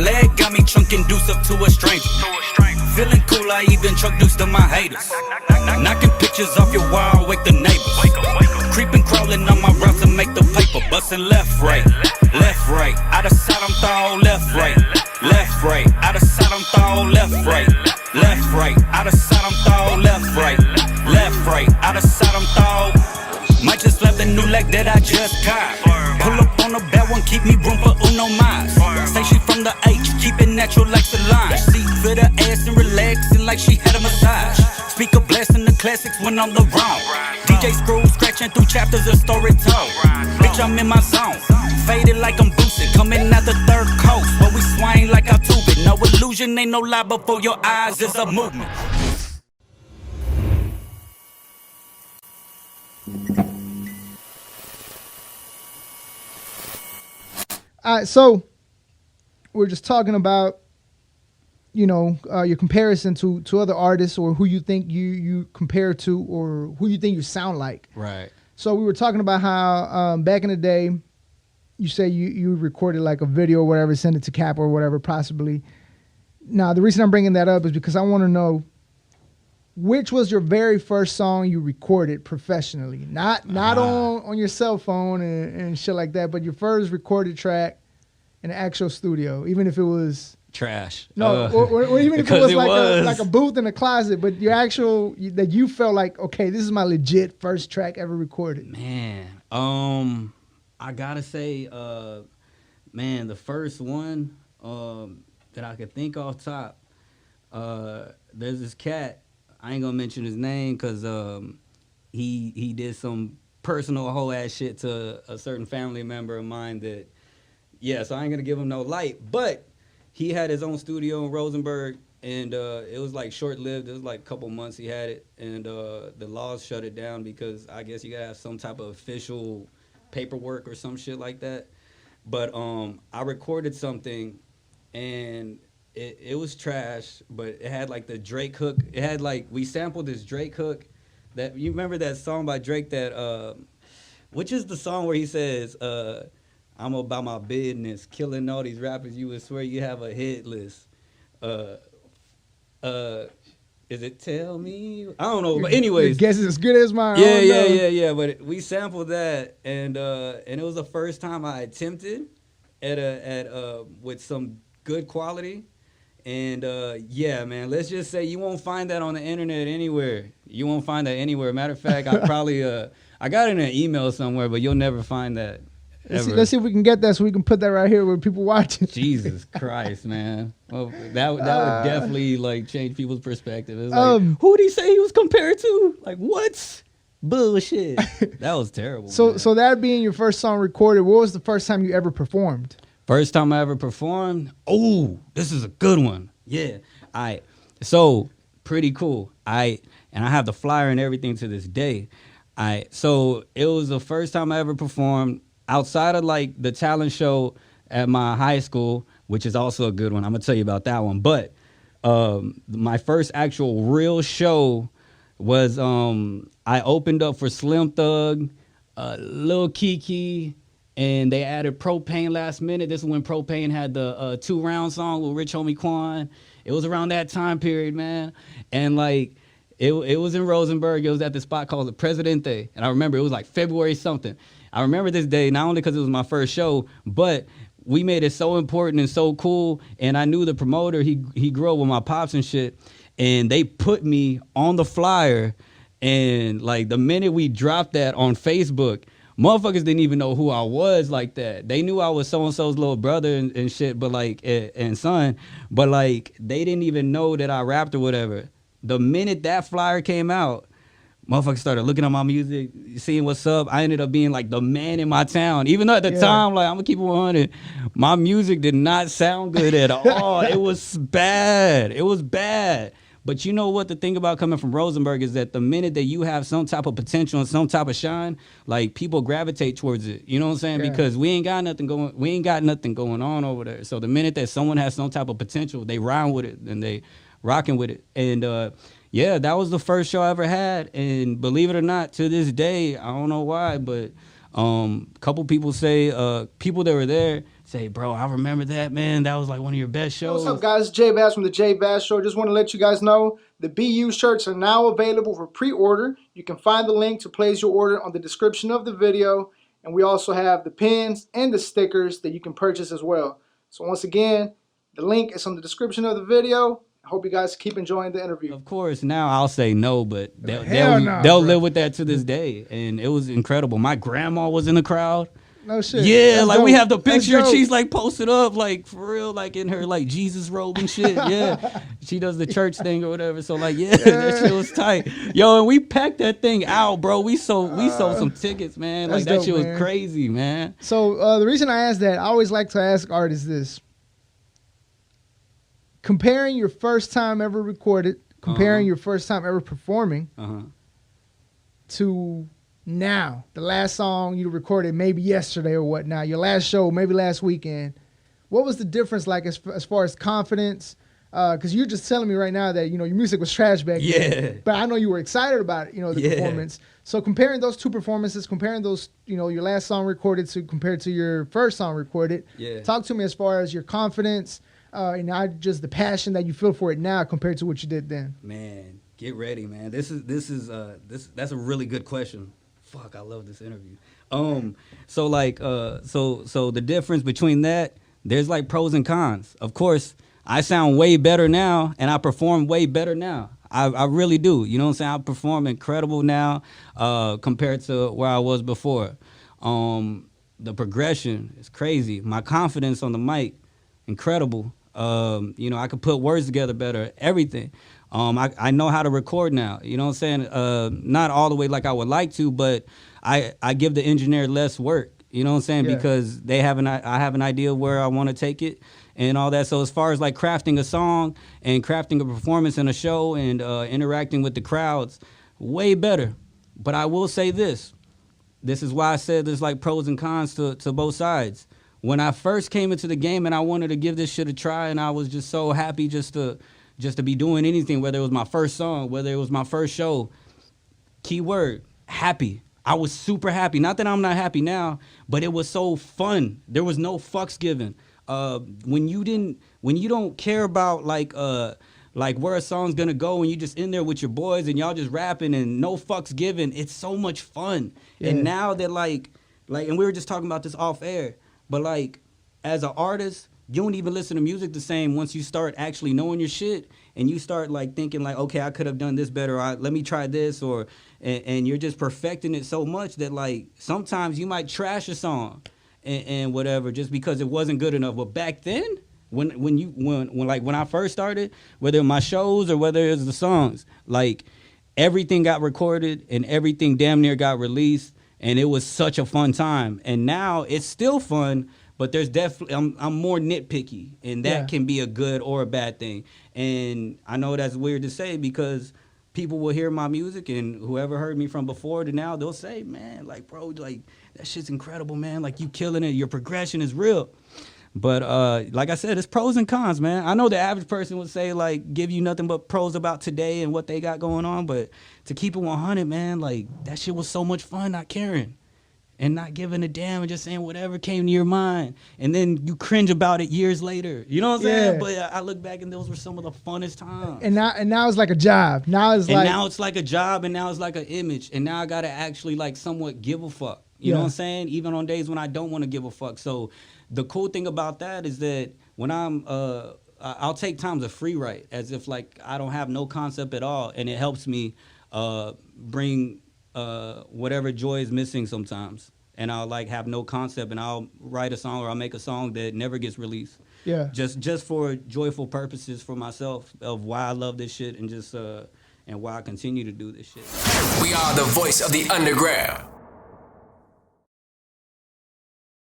leg got me chunking deuce up to a stranger. Feeling cool, I even truck deuce to my haters. Knocking pictures off your wall, wake the neighbors. Creeping, crawling on my route to make the paper. Bustin' left, right, left, right. Out of sight, I'm throw left, right, left, right. Out of sight, I'm throw left, right, left, right. Out of sight, I'm throw left, right, left, right. Out of sight, I'm throw. Might just left a new leg that I just caught. Pull up on a bad one, keep me room for uno mas. Say she from the H, keep it natural like Solange. Seat for the ass and relaxing like she had a massage. Speaker blasting the classics when I'm the wrong. DJ screw scratching through chapters of story told. Bitch, I'm in my zone. Faded like I'm boosted, coming out the third coast. Where we swing like our tubing. No illusion, ain't no lie before your eyes is a movement. All right, so we're just talking about, you know, your comparison to other artists, or who you think you compare to, or who you think you sound like. Right. So we were talking about how back in the day, you say you recorded like a video or whatever, send it to Cap or whatever, possibly. Now, the reason I'm bringing that up is because I want to know, which was your very first song you recorded professionally? Not on your cell phone and shit like that, but your first recorded track in an actual studio, even if it was trash. No, or even if it was like a booth in a closet, but your actual, that you felt like, okay, this is my legit first track ever recorded. Man, I gotta say, man, the first one that I could think off top, there's this cat. I ain't gonna mention his name because he did some personal whole ass shit to a certain family member of mine that, yeah, so I ain't gonna give him no light. But he had his own studio in Rosenberg, and it was like short-lived. It was like a couple months he had it, and the laws shut it down because I guess you gotta have some type of official paperwork or some shit like that. But I recorded something, and it was trash, but it had like the Drake hook. It had like, we sampled this Drake hook. That, you remember that song by Drake that, which is the song where he says, I'm about my business, killing all these rappers, you would swear you have a hit list. Is it Tell Me? I don't know, but anyways. Your guess is as good as mine. Yeah. But we sampled that, and it was the first time I attempted with some good quality. And yeah, man, let's just say you won't find that on the internet anywhere. You won't find that anywhere. Matter of fact, I probably I got it in an email somewhere, but you'll never find that. Let's see if we can get that so we can put that right here where people watch it. Jesus Christ, man. Well, that would definitely like change people's perspective. It's like, who did he say he was compared to? Like, what? Bullshit. That was terrible. So that being your first song recorded, what was the first time you ever performed? First time I ever performed? Oh, this is a good one. Yeah. So pretty cool. And I have the flyer and everything to this day. So it was the first time I ever performed outside of like the talent show at my high school, which is also a good one. I'm gonna tell you about that one. But my first actual real show was I opened up for Slim Thug, Lil Kiki, and they added Propane last minute. This is when Propane had the 2-round song with Rich Homie Quan. It was around that time period, man. And like, it was in Rosenberg. It was at this spot called the Presidente. And I remember it was like February something. I remember this day, not only because it was my first show, but we made it so important and so cool. And I knew the promoter, he grew up with my pops and shit. And they put me on the flyer. And like the minute we dropped that on Facebook, motherfuckers didn't even know who I was like that. They knew I was so-and-so's little brother and shit, but like, and son, but like, they didn't even know that I rapped or whatever. The minute that flyer came out, motherfuckers started looking at my music, seeing what's up. I ended up being like the man in my town. Even though at the time, like, I'm gonna keep it 100, my music did not sound good at all. It was bad. It was bad. But you know what? The thing about coming from Rosenberg is that the minute that you have some type of potential and some type of shine, like, people gravitate towards it. You know what I'm saying? Yeah. Because we ain't got nothing going on over there. So the minute that someone has some type of potential, they rhyme with it and they rocking with it. And yeah, that was the first show I ever had. And believe it or not, to this day, I don't know why, but a couple people say, people that were there say, bro, I remember that, man. That was like one of your best shows. What's up, guys? It's JVaz from the JVaz Show. Just want to let you guys know the BU shirts are now available for pre-order. You can find the link to place your order on the description of the video. And we also have the pins and the stickers that you can purchase as well. So once again, the link is on the description of the video. I hope you guys keep enjoying the interview. Of course, now I'll say no, but they'll bro. live with that to this day. And it was incredible. My grandma was in the crowd. No shit. Yeah, That's like dope. we have the That's picture. dope. She's like posted up, like for real, like in her like Jesus robe and shit. Yeah, she does the church thing or whatever. So like, yeah, that shit was tight. Yo, and we packed that thing out, bro. We sold some tickets, man. Like that dope, shit was man. crazy, man. So the reason I asked that, I always like to ask artists this. Comparing your first time ever recorded, comparing your first time ever performing to now, the last song you recorded maybe yesterday or whatnot, your last show maybe last weekend, what was the difference like as far as confidence? Because you're just telling me right now that, you know, your music was trash back then. But I know you were excited about it, you know, the performance. So comparing those two performances, comparing those, you know, your last song recorded to compared to your first song recorded, talk to me as far as your confidence and not just the passion that you feel for it now compared to what you did then. Man, get ready, man. That's a really good question. Fuck, I love this interview. So like, so the difference between that, there's like pros and cons. Of course, I sound way better now, and I perform way better now. I really do. You know what I'm saying? I perform incredible now compared to where I was before. The progression is crazy. My confidence on the mic, incredible. You know, I could put words together better. Everything. I know how to record now. You know what I'm saying? Not all the way like I would like to, but I give the engineer less work. You know what I'm saying? Because I have an idea of where I want to take it and all that. So as far as like crafting a song and crafting a performance in a show and interacting with the crowds, way better. But I will say this. This is why I said there's like pros and cons to both sides. When I first came into the game and I wanted to give this shit a try, and I was just so happy just to be doing anything, whether it was my first song, whether it was my first show, keyword, happy. I was super happy. Not that I'm not happy now, but it was so fun. There was no fucks given. When you don't care about like where a song's gonna go and you just in there with your boys and y'all just rapping and no fucks given, it's so much fun. And now that like, and we were just talking about this off air, but like as an artist, you don't even listen to music the same once you start actually knowing your shit and you start like thinking like, okay, I could have done this better. Let me try this, and you're just perfecting it so much that like sometimes you might trash a song and whatever just because it wasn't good enough. But back then, when I first started, whether it was my shows or whether it was the songs, like everything got recorded and everything damn near got released, and it was such a fun time. And now it's still fun. But there's definitely, I'm more nitpicky, and that can be a good or a bad thing. And I know that's weird to say because people will hear my music, and whoever heard me from before to now, they'll say, man, like, bro, like, that shit's incredible, man. Like, you killing it. Your progression is real. But like I said, it's pros and cons, man. I know the average person would say, like, give you nothing but pros about today and what they got going on. But to keep it 100, man, like, that shit was so much fun not caring. And not giving a damn and just saying whatever came to your mind. And then you cringe about it years later. You know what I'm saying? But I look back and those were some of the funnest times. And now it's like a job. Now it's like a job, and now it's like an image. And now I got to actually like somewhat give a fuck. You know what I'm saying? Even on days when I don't want to give a fuck. So the cool thing about that is that when I'll take times of free write as if like I don't have no concept at all. And it helps me bring whatever joy is missing sometimes, and I'll like have no concept, and I'll write a song or I'll make a song that never gets released. Just for joyful purposes for myself of why I love this shit and just and why I continue to do this shit. We are the voice of the underground.